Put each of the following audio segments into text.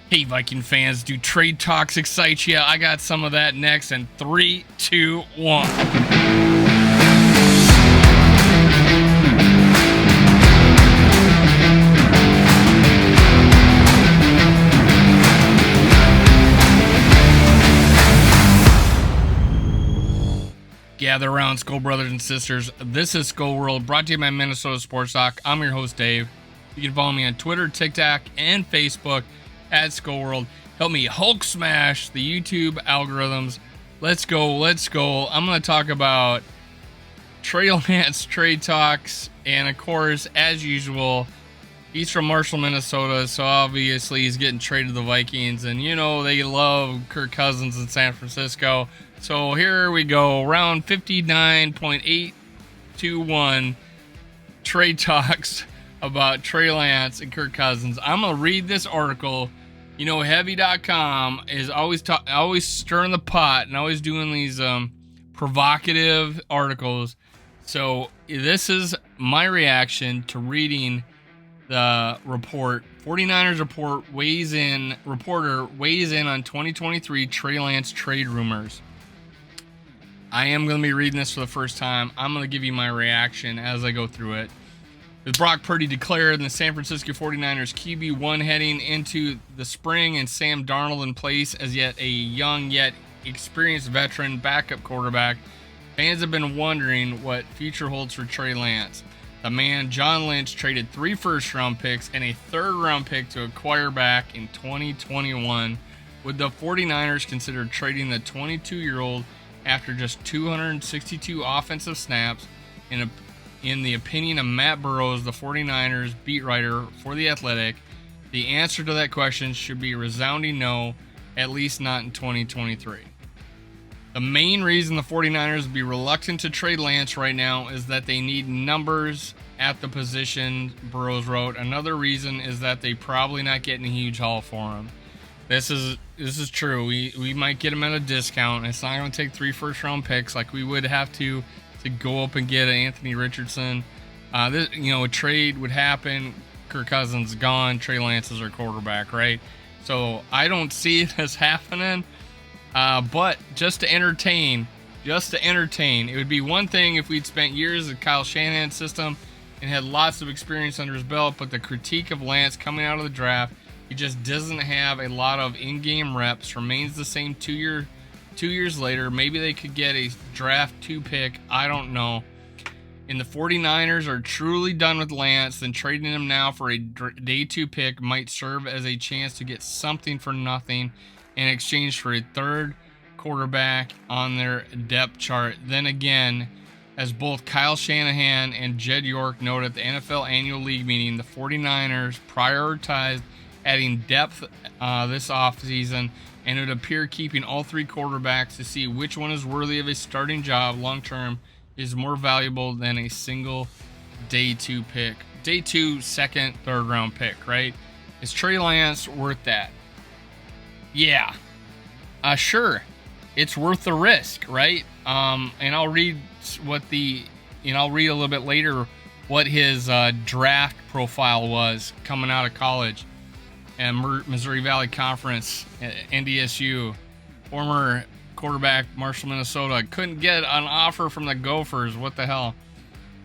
Hey, Viking fans, do trade talks excite you? I got some of that next in 3, 2, 1. Gather around, Skull Brothers and Sisters. This is Skull World, brought to you by Minnesota Sports Talk. I'm your host, Dave. You can follow me on Twitter, TikTok, and Facebook at Skull World. Help me Hulk smash the YouTube algorithms. Let's go, let's go. I'm going to talk about Trey Lance trade talks, and of course, as usual, he's from Marshall, Minnesota, so obviously he's getting traded to the Vikings, and you know they love Kirk Cousins in San Francisco. So here we go, round 59.821, trade talks about Trey Lance and Kirk Cousins. I'm going to read this article. You know, Heavy.com is always stirring the pot and always doing these provocative articles. So this is my reaction to reading the report. 49ers reporter weighs in on 2023 Trey Lance trade rumors. I am going to be reading this for the first time. I'm going to give you my reaction as I go through it. With Brock Purdy declared and the San Francisco 49ers QB1 heading into the spring and Sam Darnold in place as yet a young yet experienced veteran backup quarterback, fans have been wondering what future holds for Trey Lance. The man, John Lynch, traded 3 first-round picks and a third-round pick to acquire back in 2021. Would the 49ers consider trading the 22-year-old after just 262 offensive snaps? In the opinion of Matt Burrows, the 49ers beat writer for The Athletic, the answer to that question should be a resounding no, at least not in 2023. The main reason the 49ers would be reluctant to trade Lance right now is that they need numbers at the position, Burrows wrote. Another reason is that they probably not getting a huge haul for him. This is true. We might get him at a discount. It's not going to take 3 first-round picks like we would have to go up and get Anthony Richardson. A trade would happen. Kirk Cousins gone. Trey Lance is our quarterback, right? So I don't see this happening. But just to entertain, it would be one thing if we'd spent years in Kyle Shanahan's system and had lots of experience under his belt. But the critique of Lance coming out of the draft, he just doesn't have a lot of in-game reps. Remains the same 2 years later. Maybe they could get a draft 2 pick. I don't know. And the 49ers are truly done with Lance, then trading him now for a day 2 pick might serve as a chance to get something for nothing in exchange for a third quarterback on their depth chart. Then again, as both Kyle Shanahan and Jed York noted at the NFL Annual League meeting, the 49ers prioritized adding depth this offseason, and it would appear keeping all 3 quarterbacks to see which one is worthy of a starting job long-term is more valuable than a single day 2 pick. Day 2, second, third round pick, right? Is Trey Lance worth that? Yeah. Sure. It's worth the risk, right? And I'll read a little bit later what his draft profile was coming out of college. And Missouri Valley Conference, NDSU, former quarterback, Marshall, Minnesota, couldn't get an offer from the Gophers. What the hell?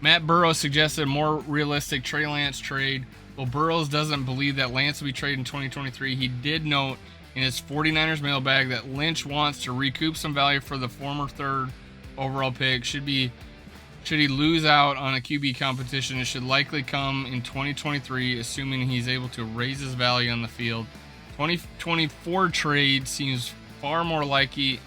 Matt Burrows suggested a more realistic Trey Lance trade. Well, Burrows doesn't believe that Lance will be traded in 2023. He did note in his 49ers mailbag that Lynch wants to recoup some value for the former third overall pick. Should he lose out on a QB competition, it should likely come in 2023, assuming he's able to raise his value on the field. 2024 trade seems far more likely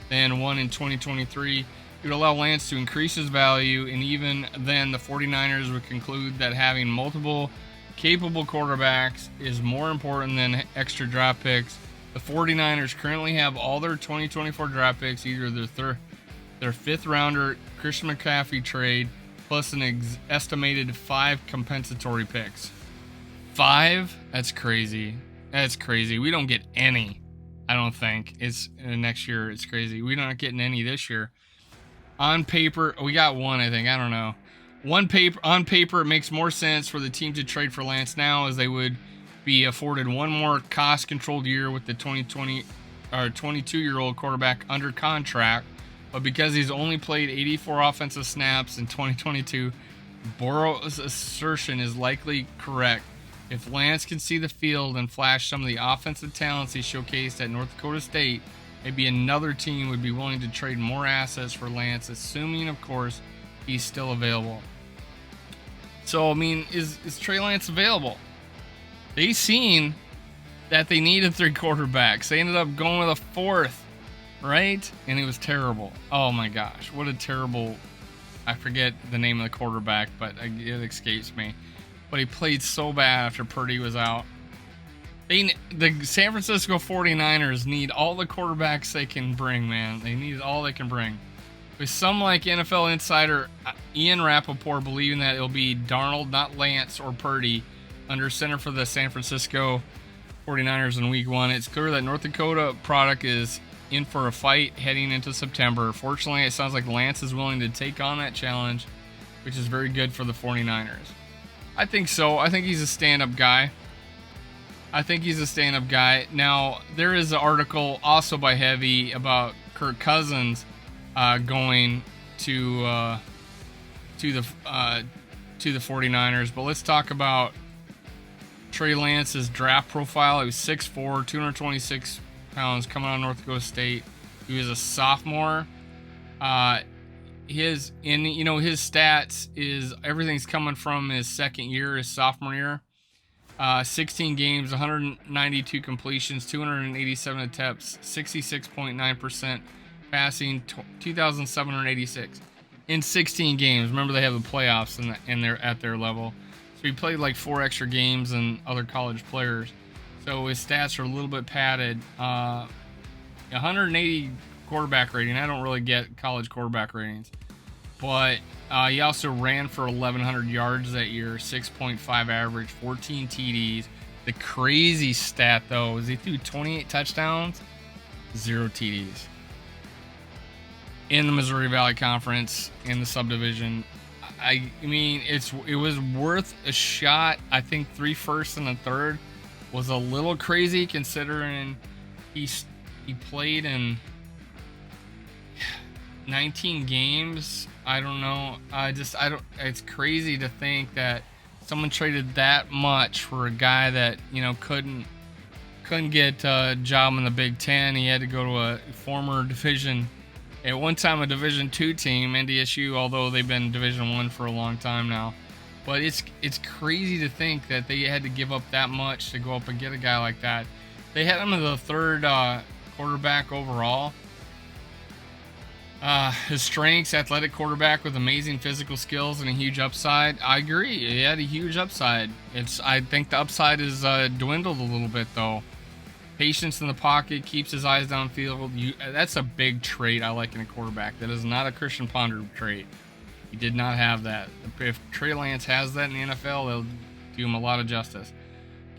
than one in 2023. It would allow Lance to increase his value, and even then, the 49ers would conclude that having multiple capable quarterbacks is more important than extra draft picks. The 49ers currently have all their 2024 draft picks, either their 5th rounder Christian McCaffrey trade, plus an estimated 5 compensatory picks. 5? That's crazy. We don't get any. I don't think. It's next year. It's crazy. We're not getting any this year. On paper, we got 1, I think. I don't know. On paper, it makes more sense for the team to trade for Lance now, as they would be afforded one more cost-controlled year with the 22-year-old quarterback under contract. But because he's only played 84 offensive snaps in 2022, Burrow's assertion is likely correct. If Lance can see the field and flash some of the offensive talents he showcased at North Dakota State, maybe another team would be willing to trade more assets for Lance, assuming, of course, he's still available. So, I mean, is Trey Lance available? They seen that they needed 3 quarterbacks. They ended up going with a 4th, right? And it was terrible. Oh my gosh, what a terrible... I forget the name of the quarterback, but it escapes me. But he played so bad after Purdy was out. The San Francisco 49ers need all the quarterbacks they can bring, man. They need all they can bring. With some like NFL insider Ian Rappaport believing that it'll be Darnold, not Lance or Purdy, under center for the San Francisco 49ers in Week 1. It's clear that North Dakota product is in for a fight heading into September. Fortunately, it sounds like Lance is willing to take on that challenge, which is very good for the 49ers. I think so. I think he's a stand-up guy. Now, there is an article also by Heavy about Kirk Cousins going to the 49ers, but let's talk about Trey Lance's draft profile. He was 6'4", 226 pounds, coming out of North Dakota State. He was a sophomore. His stats is everything's coming from his second year, his sophomore year. 16 games, 192 completions, 287 attempts, 66.9% passing, 2,786 in 16 games. Remember, they have the playoffs at their level. So he played like 4 extra games than other college players. So his stats are a little bit padded. 180 quarterback rating. I don't really get college quarterback ratings. But he also ran for 1,100 yards that year, 6.5 average, 14 TDs. The crazy stat, though, is he threw 28 touchdowns, 0 TDs. In the Missouri Valley Conference, in the subdivision. I mean, it was worth a shot. I think 3 firsts and a third was a little crazy considering he played in 19 games. I don't know. It's crazy to think that someone traded that much for a guy that, couldn't get a job in the Big Ten. He had to go to a former division, at one time a Division II team, NDSU, although they've been Division I for a long time now. But it's crazy to think that they had to give up that much to go up and get a guy like that. They had him as the 3rd quarterback overall. His strengths, athletic quarterback with amazing physical skills and a huge upside. I agree. He had a huge upside. I think the upside is dwindled a little bit, though. Patience in the pocket, keeps his eyes downfield. That's a big trait I like in a quarterback. That is not a Christian Ponder trait. He did not have that. If Trey Lance has that in the NFL, they'll do him a lot of justice.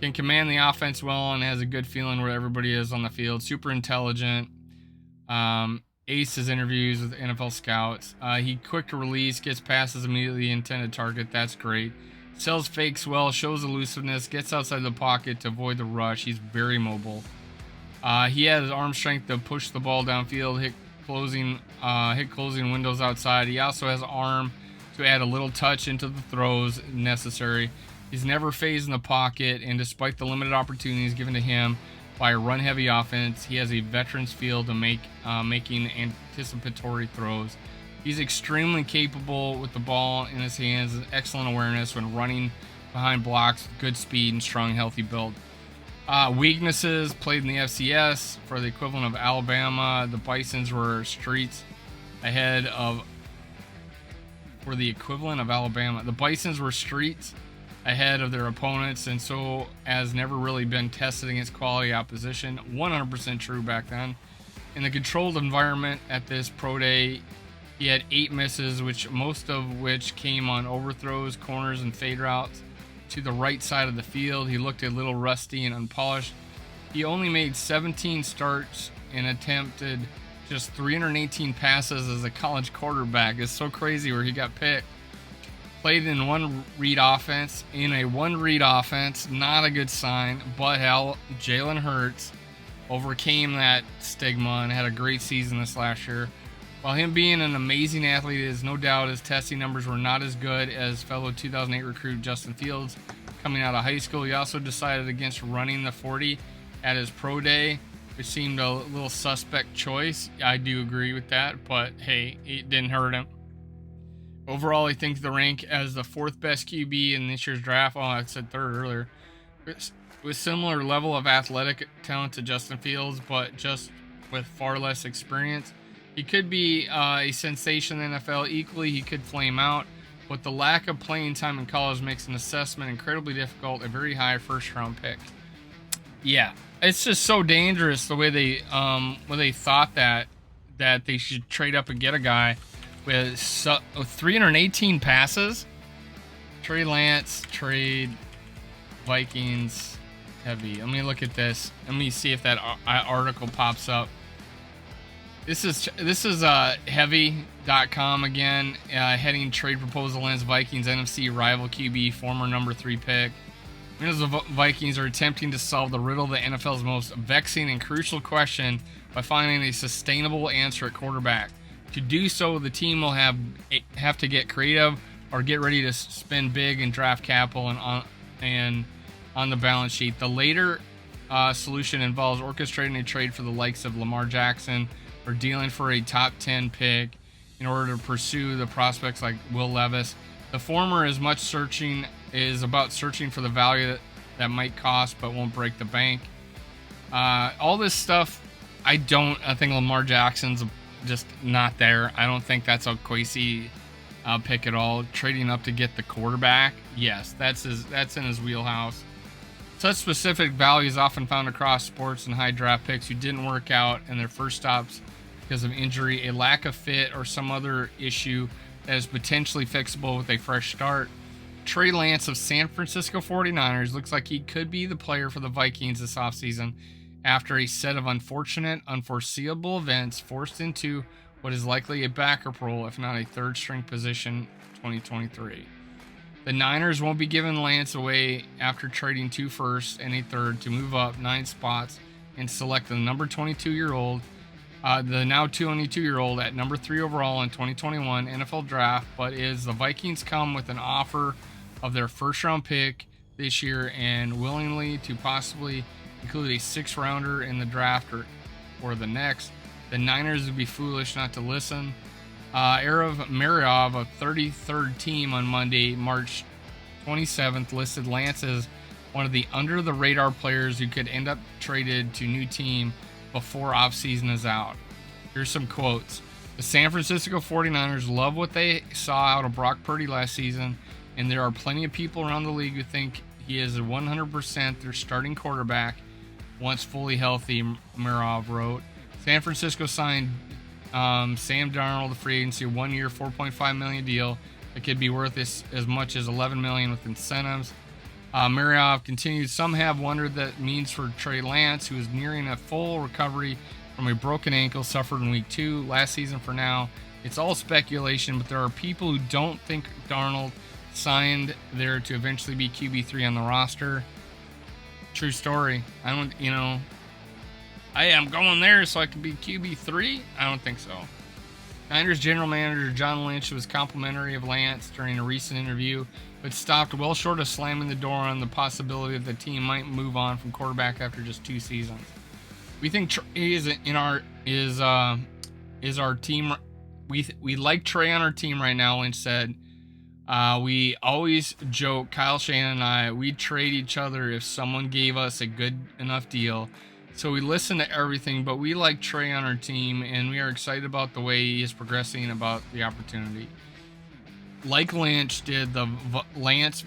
Can command the offense well and has a good feeling where everybody is on the field. Super intelligent. Aces interviews with NFL scouts. He quick to release, gets passes immediately the intended target. That's great. Sells fakes well, shows elusiveness, gets outside the pocket to avoid the rush. He's very mobile. He has arm strength to push the ball downfield, hit closing windows outside. He also has arm to add a little touch into the throws necessary. He's never phased in the pocket, and despite the limited opportunities given to him by a run-heavy offense, he has a veteran's feel to making anticipatory throws. He's extremely capable with the ball in his hands, excellent awareness when running behind blocks, good speed, and strong, healthy build. Weaknesses: played in the FCS for the equivalent of Alabama. The Bisons were streets ahead of. For the equivalent of Alabama, the Bisons were streets ahead of their opponents, and so has never really been tested against quality opposition. 100% true back then. In the controlled environment at this pro day, he had 8 misses, most of which came on overthrows, corners, and fade routes to the right side of the field. He looked a little rusty and unpolished. He only made 17 starts and attempted just 318 passes as a college quarterback. It's so crazy where he got picked. Played in one read offense. In a one read offense, not a good sign. But hell, Jalen Hurts overcame that stigma and had a great season this last year. While him being an amazing athlete is no doubt, his testing numbers were not as good as fellow 2008 recruit Justin Fields coming out of high school. He also decided against running the 40 at his pro day, which seemed a little suspect choice. I do agree with that, but hey, it didn't hurt him. Overall, he thinks the rank as the 4th best QB in this year's draft. Oh, I said 3rd earlier. With similar level of athletic talent to Justin Fields, but just with far less experience. He could be a sensation in the NFL. Equally, he could flame out, but the lack of playing time in college makes an assessment incredibly difficult. A very high first-round pick. Yeah, it's just so dangerous the way they thought that they should trade up and get a guy with 318 passes. Trey Lance trade Vikings heavy. Let me look at this. Let me see if that article pops up. This is heavy.com again, heading trade proposal lands Vikings NFC rival QB, former number 3 pick. The Vikings are attempting to solve the riddle, the NFL's most vexing and crucial question, by finding a sustainable answer at quarterback. To do so, the team will have to get creative or get ready to spend big and draft capital and on the balance sheet. The later solution involves orchestrating a trade for the likes of Lamar Jackson, or dealing for a top 10 pick in order to pursue the prospects like Will Levis. The former is about searching for the value that might cost but won't break the bank. All this stuff, I think Lamar Jackson's just not there. I don't think that's a Kwesi pick at all. Trading up to get the quarterback, yes, that's in his wheelhouse. Such specific value is often found across sports and high draft picks who didn't work out in their first stops because of injury, a lack of fit, or some other issue that is potentially fixable with a fresh start. Trey Lance of San Francisco 49ers looks like he could be the player for the Vikings this offseason after a set of unforeseeable events forced into what is likely a backup role, if not a third-string position, 2023. The Niners won't be giving Lance away after trading 2 firsts and a third to move up 9 spots and select the number 22-year-old, the now 22-year-old at number 3 overall in 2021 NFL draft, but is the Vikings come with an offer of their first-round pick this year and willingly to possibly include a 6th-rounder in the draft or the next. The Niners would be foolish not to listen. Arav Mariev of 33rd Team on Monday, March 27th, listed Lance as one of the under-the-radar players who could end up traded to new team before offseason is out. Here's some quotes. The San Francisco 49ers love what they saw out of Brock Purdy last season, and there are plenty of people around the league who think he is 100% their starting quarterback once fully healthy, Mariev wrote. San Francisco signed Sam Darnold, the free agency, 1-year, $4.5 million deal that could be worth as much as $11 million with incentives. Mariev continued, some have wondered that means for Trey Lance, who is nearing a full recovery from a broken ankle suffered in week 2 last season. For now, it's all speculation, but there are people who don't think Darnold signed there to eventually be QB3 on the roster. True story. I'm going there so I can be QB3? I don't think so. Niners general manager John Lynch was complimentary of Lance during a recent interview, but stopped well short of slamming the door on the possibility that the team might move on from quarterback after just 2 seasons. We think Trey is our team. We like Trey on our team right now, Lynch said. We always joke, Kyle Shanahan and I, we'd trade each other if someone gave us a good enough deal. So we listen to everything, but we like Trey on our team, and we are excited about the way he is progressing, about the opportunity. Like Lynch did with Lance,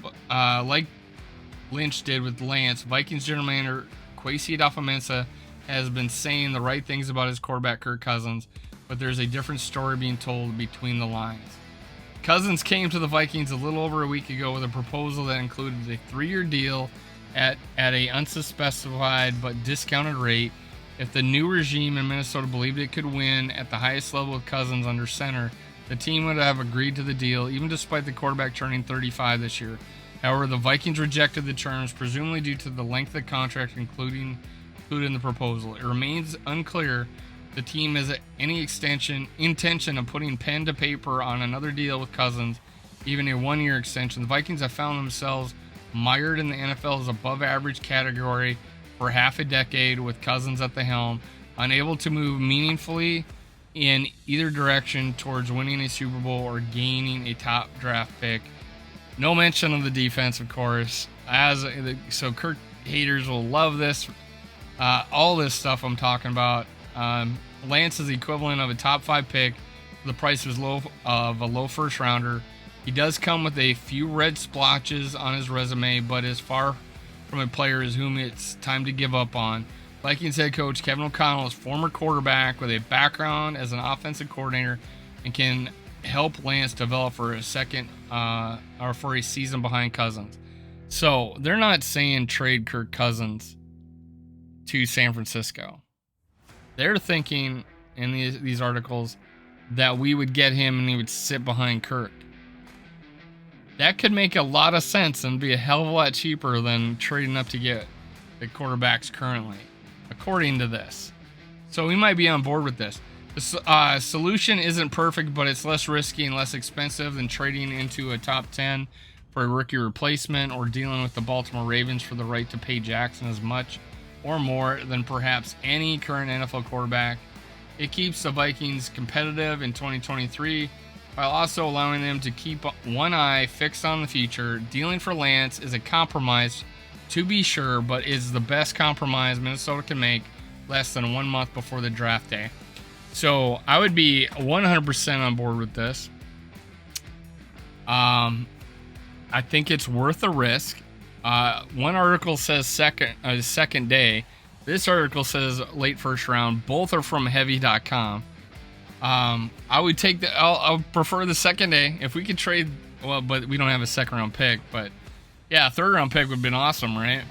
Vikings general manager Kwesi Adofo-Mensah has been saying the right things about his quarterback Kirk Cousins, but there's a different story being told between the lines. Cousins came to the Vikings a little over a week ago with a proposal that included a 3-year deal at a unspecified but discounted rate. If the new regime in Minnesota believed it could win at the highest level with Cousins under center, the team would have agreed to the deal, even despite the quarterback turning 35 this year. However, the Vikings rejected the terms, presumably due to the length of the contract included in the proposal. It remains unclear the team has any intention of putting pen to paper on another deal with Cousins, even a one-year extension. The Vikings have found themselves mired in the NFL's above-average category for half a decade with Cousins at the helm, unable to move meaningfully in either direction towards winning a Super Bowl or gaining a top draft pick. No mention of the defense, of course. So Kirk haters will love this. All this stuff I'm talking about. Lance is the equivalent of a top 5 pick for the price of a low first rounder. He does come with a few red splotches on his resume, but is far from a player as whom it's time to give up on. Vikings head coach Kevin O'Connell is former quarterback with a background as an offensive coordinator and can help Lance develop for a season behind Cousins. So they're not saying trade Kirk Cousins to San Francisco. They're thinking in these articles that we would get him and he would sit behind Kirk. That could make a lot of sense and be a hell of a lot cheaper than trading up to get the quarterbacks currently, according to this. So we might be on board with this. The solution isn't perfect, but it's less risky and less expensive than trading into a top 10 for a rookie replacement or dealing with the Baltimore Ravens for the right to pay Jackson as much or more than perhaps any current NFL quarterback. It keeps the Vikings competitive in 2023 while also allowing them to keep one eye fixed on the future. Dealing for Lance is a compromise, to be sure, but is the best compromise Minnesota can make less than 1 month before the draft day. So I would be 100% on board with this. I think it's worth the risk. One article says second day. This article says late first round. Both are from heavy.com. I would take I'll prefer the second day if we could trade. Well, but we don't have a second round pick. But yeah, a third round pick would have been awesome, right?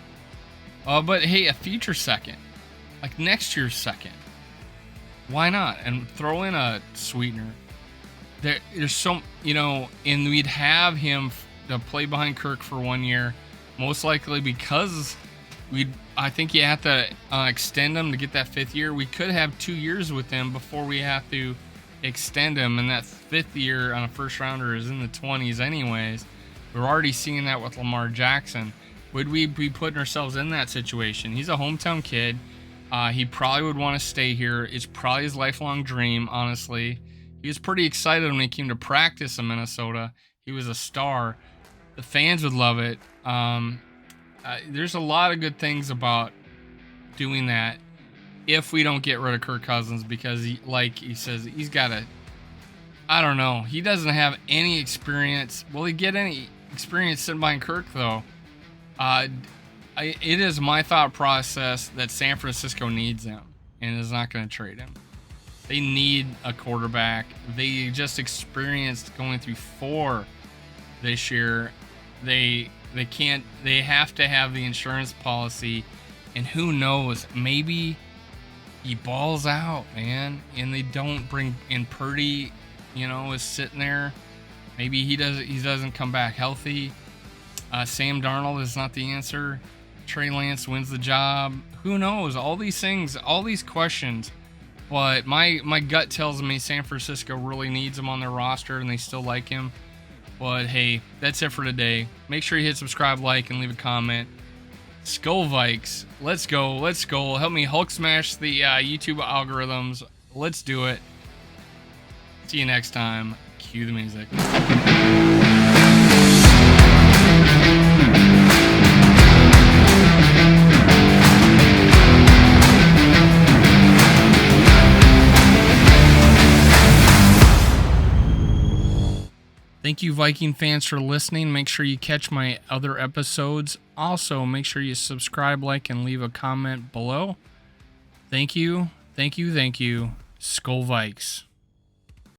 But hey, a future second, like next year's second. Why not? And throw in a sweetener. There's so, and we'd have him to play behind Kirk for 1 year, most likely because I think you have to extend him to get that 5th year. We could have 2 years with him before we have to extend him, and that 5th year on a first rounder is in the 20s anyways. We're already seeing that with Lamar Jackson. Would we be putting ourselves in that situation? He's a hometown kid. He probably would want to stay here. It's probably his lifelong dream, honestly. He was pretty excited when he came to practice in Minnesota. He was a star. The fans would love it. There's a lot of good things about doing that if we don't get rid of Kirk Cousins, because he says, he's got I don't know. He doesn't have any experience. Will he get any experience sitting behind Kirk, though? It is my thought process that San Francisco needs him and is not going to trade him. They need a quarterback. They just experienced going through 4 this year. They have to have the insurance policy, and who knows, maybe he balls out, man, and they don't bring in Purdy, is sitting there. Maybe he doesn't come back healthy. Sam Darnold is not the answer. Trey Lance wins the job. Who knows? All these things, all these questions. But my gut tells me San Francisco really needs him on their roster, and they still like him. But hey, that's it for today. Make sure you hit subscribe, like, and leave a comment. Skull Vikes. Let's go. Let's go. Help me Hulk smash the YouTube algorithms. Let's do it. See you next time. Cue the music. Thank you, Viking fans, for listening. Make sure you catch my other episodes. Also, make sure you subscribe, like, and leave a comment below. Thank you. Thank you. Thank you. Skull Vikes.